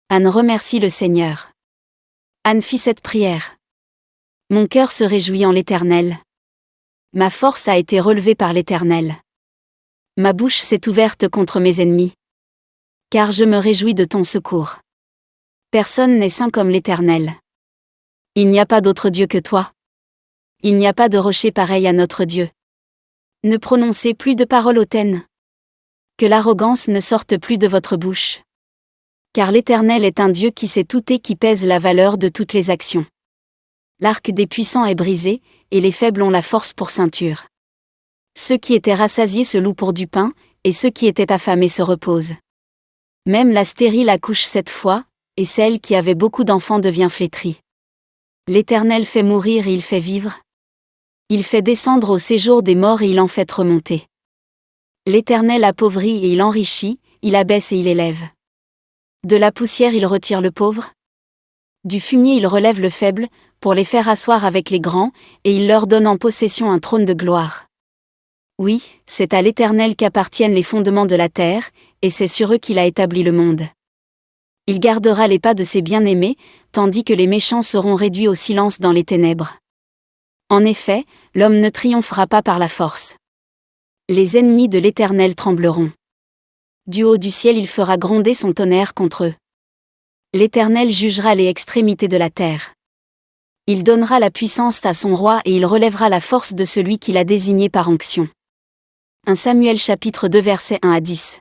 Anne remercie le Seigneur. Anne fit cette prière. Mon cœur se réjouit en l'Éternel. Ma force a été relevée par l'Éternel. Ma bouche s'est ouverte contre mes ennemis. Car je me réjouis de ton secours. Personne n'est saint comme l'Éternel. Il n'y a pas d'autre Dieu que toi. Il n'y a pas de rocher pareil à notre Dieu. Ne prononcez plus de paroles hautaines. Que l'arrogance ne sorte plus de votre bouche. Car l'Éternel est un Dieu qui sait tout et qui pèse la valeur de toutes les actions. L'arc des puissants est brisé, et les faibles ont la force pour ceinture. Ceux qui étaient rassasiés se louent pour du pain, et ceux qui étaient affamés se reposent. Même la stérile accouche 7 fois, et celle qui avait beaucoup d'enfants devient flétrie. L'Éternel fait mourir et il fait vivre. Il fait descendre au séjour des morts et il en fait remonter. L'Éternel appauvrit et il enrichit, il abaisse et il élève. De la poussière il retire le pauvre. Du fumier il relève le faible, pour les faire asseoir avec les grands, et il leur donne en possession un trône de gloire. Oui, c'est à l'Éternel qu'appartiennent les fondements de la terre, et c'est sur eux qu'il a établi le monde. Il gardera les pas de ses bien-aimés, tandis que les méchants seront réduits au silence dans les ténèbres. En effet, l'homme ne triomphera pas par la force. Les ennemis de l'Éternel trembleront. Du haut du ciel il fera gronder son tonnerre contre eux. L'Éternel jugera les extrémités de la terre. Il donnera la puissance à son roi et il relèvera la force de celui qu'il a désigné par onction. 1 Samuel chapitre 2 versets 1 à 10.